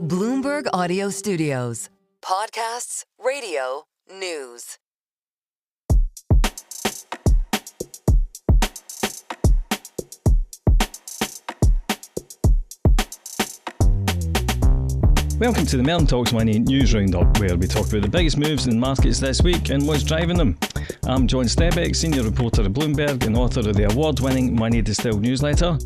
Bloomberg Audio Studios. Podcasts, radio, news. Welcome to the Merryn Talks Money News Roundup, where we talk about the biggest moves in markets this week and what's driving them. I'm John Stepek, senior reporter at Bloomberg and author of the award-winning Money Distilled newsletter.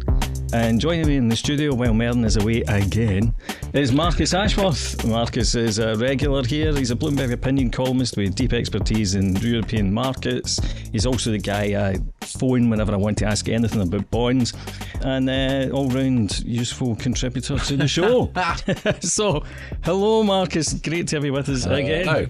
And joining me in the studio while Merryn is away again is Marcus Ashworth. Marcus is a regular here. He's a Bloomberg Opinion columnist with deep expertise in European markets. He's also the guy I phone whenever I want to ask anything about bonds, and all-round useful contributor to the show. So, hello Marcus, great to have you with us again. Hello.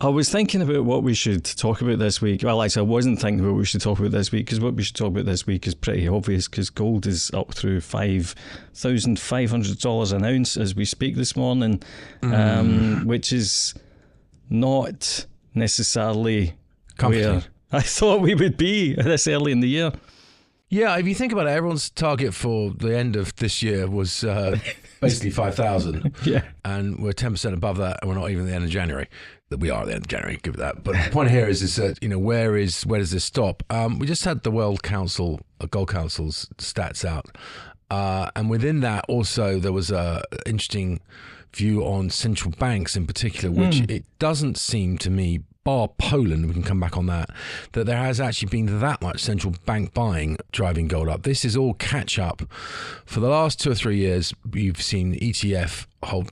I was thinking about what we should talk about this week. Well, actually, I wasn't thinking about what we should talk about this week, because what we should talk about this week is pretty obvious, because gold is up through $5,500 an ounce as we speak this morning, which is not necessarily where I thought we would be this early in the year. Yeah, if you think about it, everyone's target for the end of this year was basically 5,000. Yeah. And we're 10% above that, and we're not even at the end of January. We are at the end of January, give it that. But the point here is that, where does this stop? We just had the World Council, Gold Council's stats out. And within that also there was a interesting view on central banks in particular, which it doesn't seem to me, bar Poland, we can come back on that there has actually been that much central bank buying driving gold up. This is all catch up. For the last 2 or 3 years, you've seen ETF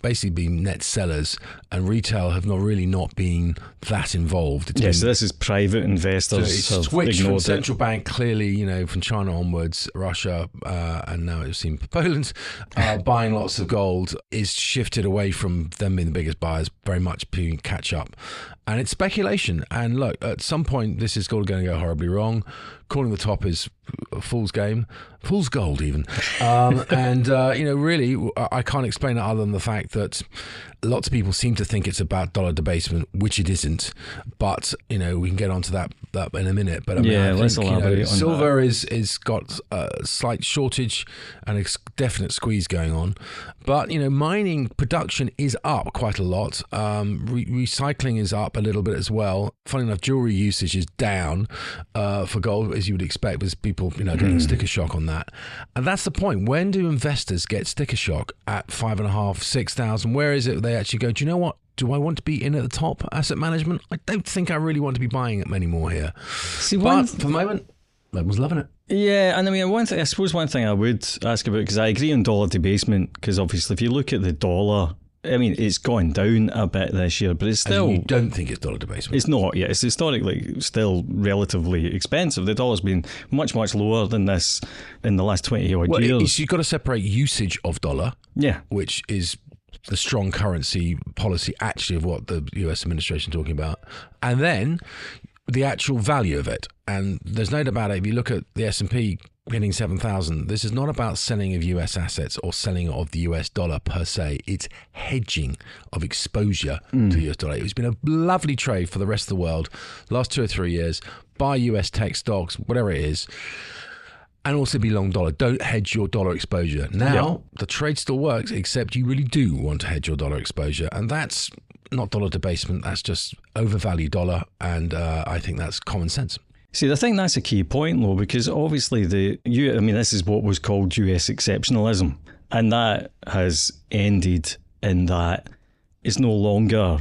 basically being net sellers, and retail have not been that involved. So this is private investors. So it's switched from central it. bank, clearly, from China onwards, Russia, and now it seems Poland, buying lots of gold, is shifted away from them being the biggest buyers, very much being catch up. And it's speculation. And look, at some point, this is all going to go horribly wrong. Calling the top is a fool's game, fool's gold even. Really, I can't explain it other than the fact that lots of people seem to think it's about dollar debasement, which it isn't. But, we can get onto that in a minute. But let's elaborate on silver is got a slight shortage and a definite squeeze going on. But, mining production is up quite a lot. Recycling is up a little bit as well. Funny enough, jewelry usage is down for gold, as you would expect, with people, getting sticker shock on that. And that's the point. When do investors get sticker shock at 5,500, 6,000? Where is it they actually go, do you know what? Do I want to be in at the top asset management? I don't think I really want to be buying it many more here. But for the moment, everyone's loving it. Yeah, and I suppose one thing I would ask about, because I agree on dollar debasement, because obviously if you look at the dollar, it's gone down a bit this year, but it's still... You don't think it's dollar debasement? It's not, yeah. It's historically still relatively expensive. The dollar's been much, much lower than this in the last 20-odd years. You've got to separate usage of dollar, which is the strong currency policy actually of what the US administration is talking about, and then the actual value of it. And there's no doubt about it, if you look at the S&P hitting 7,000, this is not about selling of US assets or selling of the US dollar per se. It's hedging of exposure to the US dollar. It's been a lovely trade for the rest of the world last 2 or 3 years. Buy US tech stocks, whatever it is, and also be long dollar. Don't hedge your dollar exposure. Now, the trade still works, except you really do want to hedge your dollar exposure. And that's not dollar debasement. That's just overvalued dollar. And I think that's common sense. See, I think that's a key point, though, because obviously this is what was called US exceptionalism. And that has ended in that it's no longer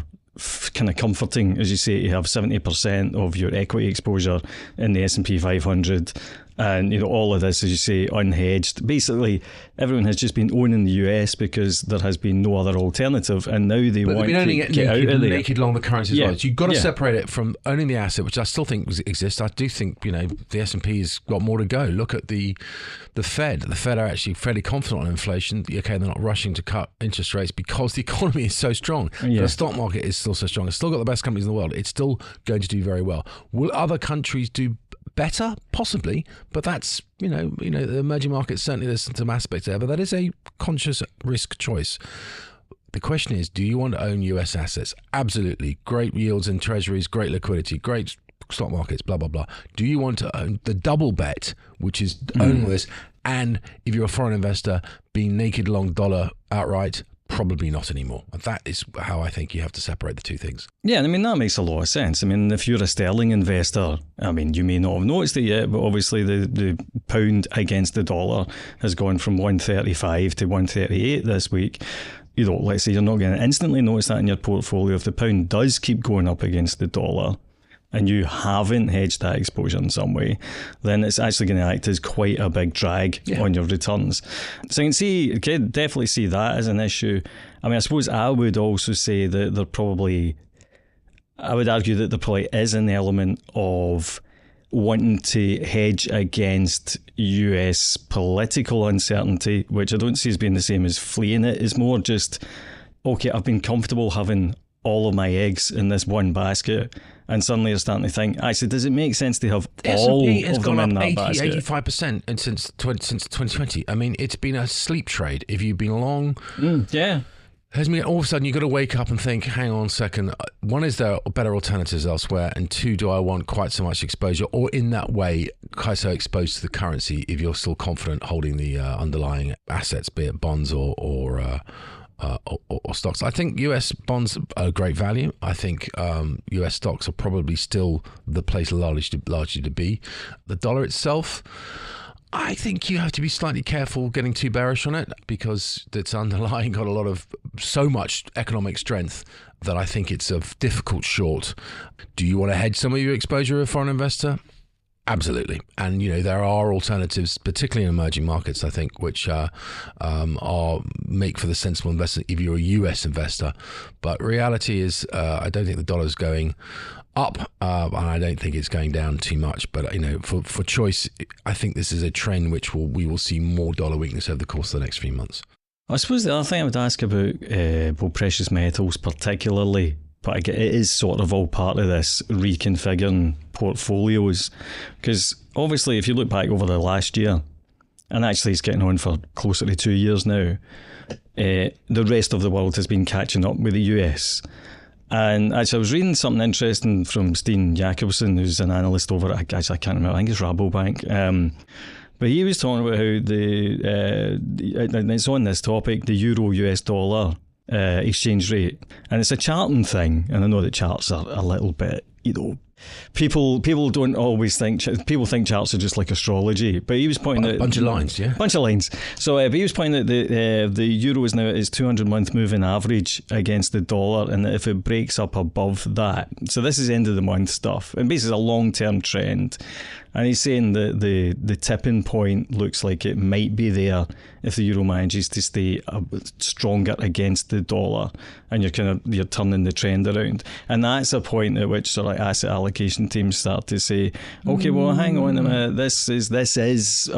kind of comforting, as you say, to have 70% of your equity exposure in the S&P 500. And, all of this, as you say, unhedged. Basically, everyone has just been owning the US because there has been no other alternative, and now they want to get out of there. Naked along the currencies. So you've got to separate it from owning the asset, which I still think exists. I do think, the S&P has got more to go. Look at the Fed. The Fed are actually fairly confident on inflation. Okay, they're not rushing to cut interest rates because the economy is so strong. The stock market is still so strong. It's still got the best companies in the world. It's still going to do very well. Will other countries do better? Possibly, but that's, the emerging markets, certainly there's some aspects there, but that is a conscious risk choice. The question is, do you want to own US assets? Absolutely. Great yields in treasuries, great liquidity, great stock markets, blah, blah, blah. Do you want to own the double bet, which is own this And if you're a foreign investor, being naked long dollar outright, probably not anymore. That is how I think you have to separate the two things. Yeah, I mean, that makes a lot of sense. I mean, if you're a sterling investor, I mean, you may not have noticed it yet, but obviously the pound against the dollar has gone from 135 to 138 this week. You know, let's say you're not going to instantly notice that in your portfolio. If the pound does keep going up against the dollar, and you haven't hedged that exposure in some way, then it's actually going to act as quite a big drag on your returns. So you can definitely see that as an issue. I mean, I suppose I would also say that I would argue that there probably is an element of wanting to hedge against US political uncertainty, which I don't see as being the same as fleeing it. It's more just, okay, I've been comfortable having all of my eggs in this one basket, and suddenly you're starting to think, actually, does it make sense to have all of them in that basket? 85% and since 2020. I mean, it's been a sleep trade. If you've been long, all of a sudden you've got to wake up and think, hang on a second, one, is there better alternatives elsewhere? And two, do I want quite so much exposure, or in that way quite so exposed to the currency if you're still confident holding the underlying assets, be it bonds or stocks? I think US bonds are great value. I think US stocks are probably still the place largely to be. The dollar itself, I think you have to be slightly careful getting too bearish on it, because it's underlying got so much economic strength that I think it's a difficult short. Do you want to hedge some of your exposure as a foreign investor? Absolutely. And, there are alternatives, particularly in emerging markets, I think, which make for the sensible investment if you're a US investor. But reality is, I don't think the dollar's going up, and I don't think it's going down too much. But, for choice, I think this is a trend which we will see more dollar weakness over the course of the next few months. I suppose the other thing I would ask about precious metals particularly, but it is sort of all part of this reconfiguring portfolios, because obviously if you look back over the last year, and actually it's getting on for closer to 2 years now, the rest of the world has been catching up with the US. And actually I was reading something interesting from Steen Jacobsen, who's an analyst over at, I can't remember, I think it's Rabobank, but he was talking about how it's on this topic, the euro-US dollar exchange rate, and it's a charting thing, and I know that charts are a little bit, people don't always think, people think charts are just like astrology, but he was pointing out a bunch of lines. So but he was pointing out that the euro is now at its 200-month moving average against the dollar, and that if it breaks up above that, so this is end of the month stuff, and basically a long-term trend. And he's saying that the tipping point looks like it might be there if the euro manages to stay stronger against the dollar, and you're turning the trend around. And that's a point at which sort of asset allocation teams start to say, okay, well, hang on a minute, this is it's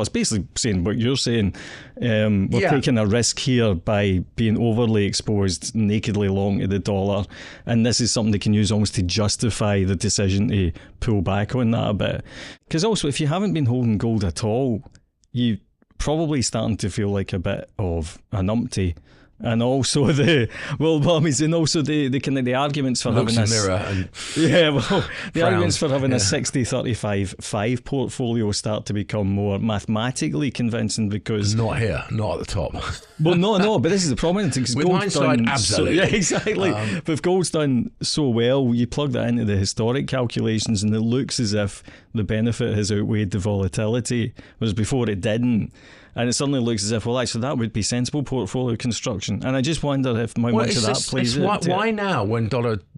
basically saying what you're saying. We're taking a risk here by being overly exposed nakedly long to the dollar, and this is something they can use almost to justify the decision to pull back on that a bit. Because also, if you haven't been holding gold at all, you probably starting to feel like a bit of a numpty. And also the kind of the arguments for having this arguments for having a 60-35-5 portfolio start to become more mathematically convincing, because not at the top. Well, no, but this is the problem. Because with hindsight, absolutely, exactly. But if gold's done so well, you plug that into the historic calculations, and it looks as if the benefit has outweighed the volatility, whereas before it didn't. And it suddenly looks as if, well, actually, that would be sensible portfolio construction. And I just wonder if much of that plays it. Why now, when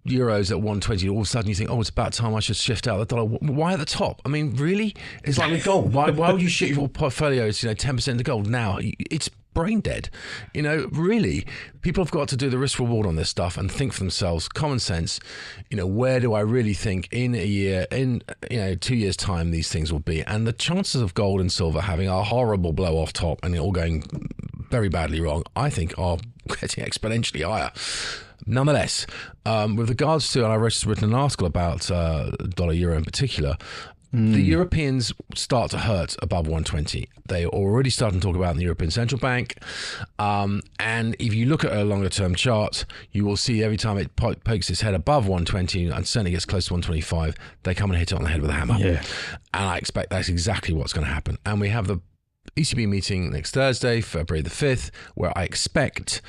euro's at 120, all of a sudden you think, it's about time I should shift out the dollar? Why at the top? I mean, really? It's like with gold. Why would you shift your portfolios, 10% to gold now? It's brain dead. Really, people have got to do the risk reward on this stuff and think for themselves, common sense, where do I really think in a year, in 2 years time these things will be? And the chances of gold and silver having a horrible blow off top and it all going very badly wrong, I think are getting exponentially higher. Nonetheless, with regards to, and I've written an article about dollar euro in particular, the Europeans start to hurt above 120. They are already starting to talk about in the European Central Bank. And if you look at a longer term chart, you will see every time it pokes its head above 120 and certainly gets close to 125, they come and hit it on the head with a hammer. Yeah. And I expect that's exactly what's going to happen. And we have the ECB meeting next Thursday, February the 5th, where I expect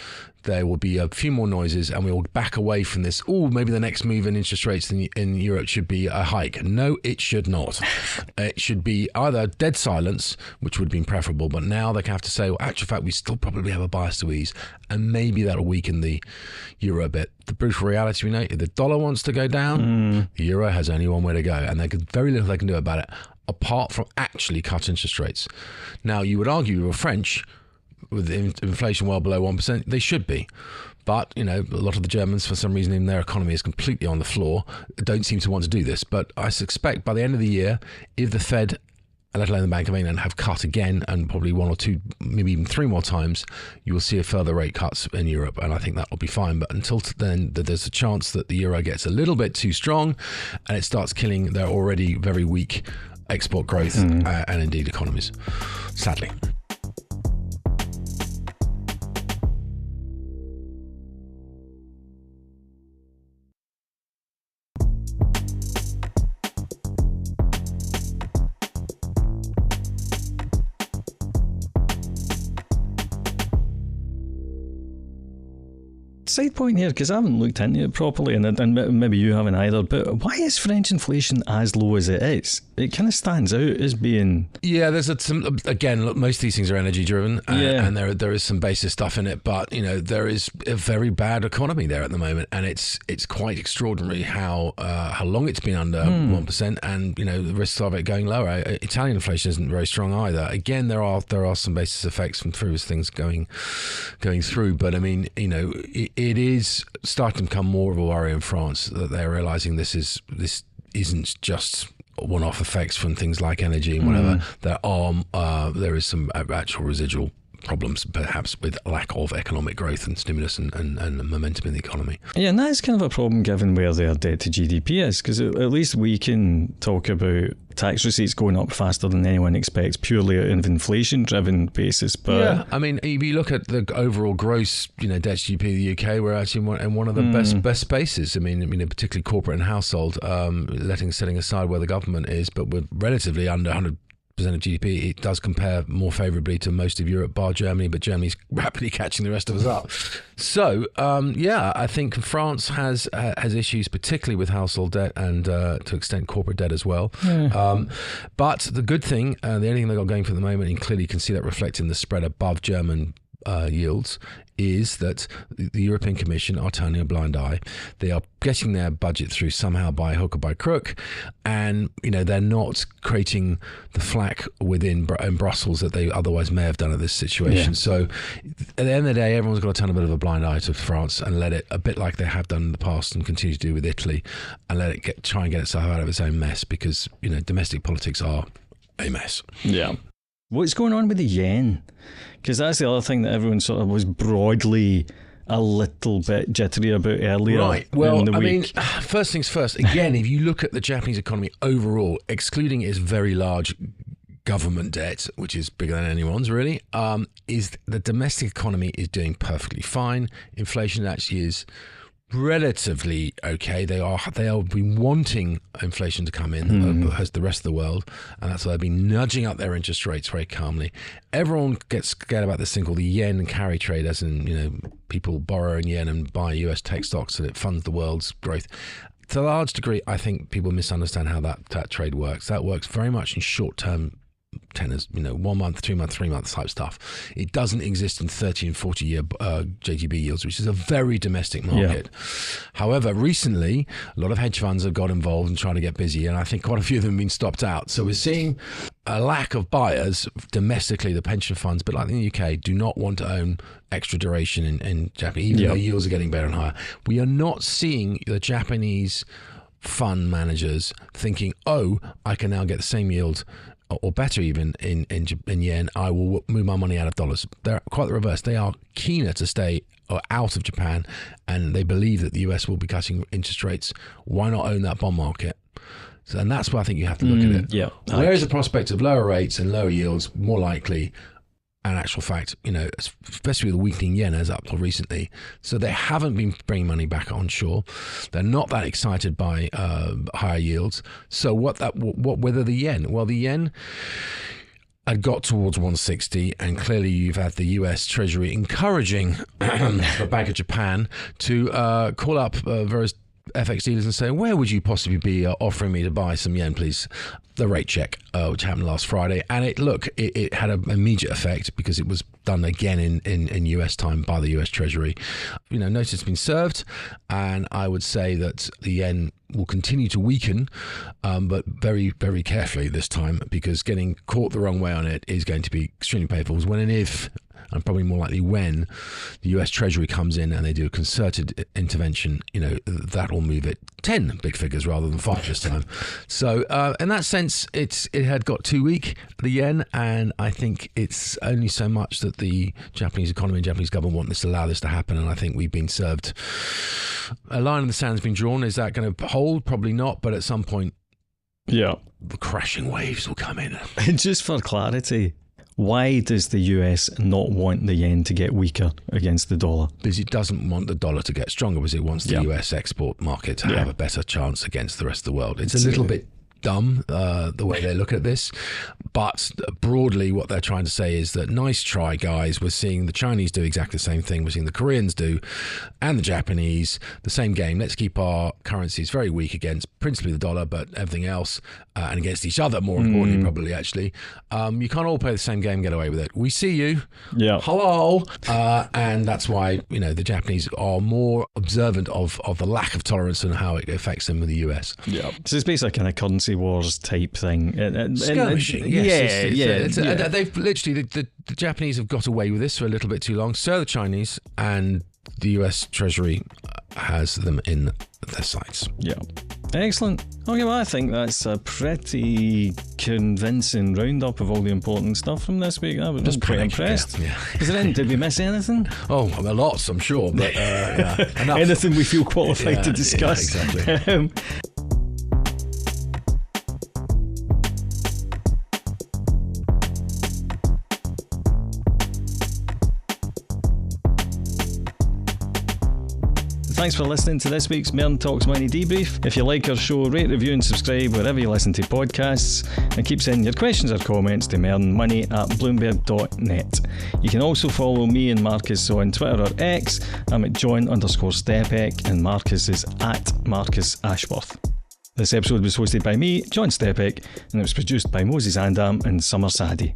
there will be a few more noises and we will back away from this. Oh, maybe the next move in interest rates in Europe should be a hike. No, it should not. It should be either dead silence, which would have been preferable, but now they have to say, well, actual fact, we still probably have a bias to ease, and maybe that'll weaken the euro a bit. The brutal reality we know, if the dollar wants to go down, the euro has only one way to go, and there's very little they can do about it, apart from actually cut interest rates. Now, you would argue we were French, with inflation well below 1%, they should be. But, a lot of the Germans, for some reason, in their economy is completely on the floor, don't seem to want to do this. But I suspect by the end of the year, if the Fed, let alone the Bank of England, have cut again, and probably one or two, maybe even three more times, you will see a further rate cuts in Europe, and I think that will be fine. But until then, there's a chance that the euro gets a little bit too strong, and it starts killing their already very weak export growth and indeed economies, sadly. Side point here, because I haven't looked into it properly, and maybe you haven't either, but why is French inflation as low as it is? It kind of stands out as being... Yeah, there's again, look, most of these things are energy driven, and there is some basis stuff in it, but there is a very bad economy there at the moment, and it's quite extraordinary how long it's been under 1%, and the risks of it going lower. Italian inflation isn't very strong either. Again, there are some basis effects from previous things going through, but I mean, it is starting to become more of a worry in France that they're realizing this isn't just one-off effects from things like energy and whatever. There is some actual residual problems, perhaps, with lack of economic growth and stimulus and momentum in the economy. Yeah, and that's kind of a problem given where their debt to GDP is, because at least we can talk about tax receipts going up faster than anyone expects, purely on an inflation-driven basis. But yeah, I mean, if you look at the overall gross, debt to GDP of the UK, we're actually in one of the best spaces. I mean, particularly corporate and household, setting aside where the government is, but we're relatively under 100% of GDP. It does compare more favourably to most of Europe, bar Germany, but Germany's rapidly catching the rest of us up. So, I think France has issues, particularly with household debt and to extent corporate debt as well. Yeah. But the good thing, the only thing they've got going for the moment, and clearly you can see that reflected in the spread above German yields, is that the European Commission are turning a blind eye. They are getting their budget through somehow by hook or by crook, and they're not creating the flack in Brussels that they otherwise may have done at this situation. Yeah. So at the end of the day, everyone's got to turn a bit of a blind eye to France and let it, a bit like they have done in the past and continue to do with Italy, and let it try and get itself out of its own mess, because domestic politics are a mess. Yeah. What's going on with the yen? Because that's the other thing that everyone sort of was broadly a little bit jittery about earlier. Right. Well, in the week. I mean, first things first. Again, if you look at the Japanese economy overall, excluding its very large government debt, which is bigger than anyone's really, is the domestic economy is doing perfectly fine. Inflation actually is relatively okay. They are been wanting inflation to come in, as the rest of the world, and that's why they've been nudging up their interest rates very calmly. Everyone gets scared about this thing called the yen carry trade, as in people borrow in yen and buy US tech stocks, and it funds the world's growth. To a large degree, I think people misunderstand how that trade works. That works very much in short-term tenors, 1 month, 2 month, 3 month type stuff. It doesn't exist in 30 and 40 year JGB yields, which is a very domestic market. Yeah. However, recently, a lot of hedge funds have got involved and trying to get busy, and I think quite a few of them have been stopped out. So we're seeing a lack of buyers domestically. The pension funds, but like in the UK, do not want to own extra duration in Japan, even though yields are getting better and higher. We are not seeing the Japanese fund managers thinking, oh, I can now get the same yield or better even in yen, I will move my money out of dollars. They're quite the reverse. They are keener to stay out of Japan, and they believe that the US will be cutting interest rates. Why not own that bond market? So, and that's where I think you have to look at it. Yeah. Where is the prospect of lower rates and lower yields more likely? And actual fact, especially with the weakening yen as up till recently, so they haven't been bringing money back onshore. They're not that excited by higher yields. So whether the yen? Well, the yen, had got towards 160, and clearly you've had the US Treasury encouraging the Bank of Japan to call up various FX dealers and say, where would you possibly be offering me to buy some yen, please? The rate check, which happened last Friday. And it had an immediate effect because it was done again in US time by the US Treasury. Notice has been served, and I would say that the yen will continue to weaken, but very, very carefully this time, because getting caught the wrong way on it is going to be extremely painful. When and if, and probably more likely when, the US Treasury comes in and they do a concerted intervention, that will move it 10 big figures rather than 5 this time. So in that sense, it had got too weak, the yen, and I think it's only so much that the Japanese economy and Japanese government want this to allow this to happen, and I think we've been served. A line in the sand has been drawn. Is that going to hold? Probably not, but at some point, the crashing waves will come in. Just for clarity, why does the US not want the yen to get weaker against the dollar? Because it doesn't want the dollar to get stronger, because it wants the US export market to have a better chance against the rest of the world. It's a little bit dumb, the way they look at this. But broadly, what they're trying to say is that nice try, guys. We're seeing the Chinese do exactly the same thing. We're seeing the Koreans do, and the Japanese, the same game. Let's keep our currencies very weak against principally the dollar, but everything else, and against each other, more importantly, probably, actually. You can't all play the same game and get away with it. We see you. Yeah. Hello. And that's why, the Japanese are more observant of the lack of tolerance and how it affects them with the US. Yeah. So it's basically a kind of currency wars type thing. Skirmishing. They've literally, the Japanese have got away with this for a little bit too long. So the Chinese, and the US Treasury has them in their sights. Yeah. Excellent. Okay, well, I think that's a pretty convincing roundup of all the important stuff from this week. I was pretty impressed. Yeah. Did we miss anything? Oh, well, lots, I'm sure. But enough. Anything we feel qualified to discuss. Yeah, exactly. Thanks for listening to this week's Merryn Talks Money debrief. If you like our show, rate, review and subscribe wherever you listen to podcasts, and keep sending your questions or comments to merrynmoney@bloomberg.net. You can also follow me and Marcus on Twitter or X. I'm at John_Stepek, and Marcus is at Marcus Ashworth. This episode was hosted by me, John Stepek, and it was produced by Moses Andam and Summer Sadie.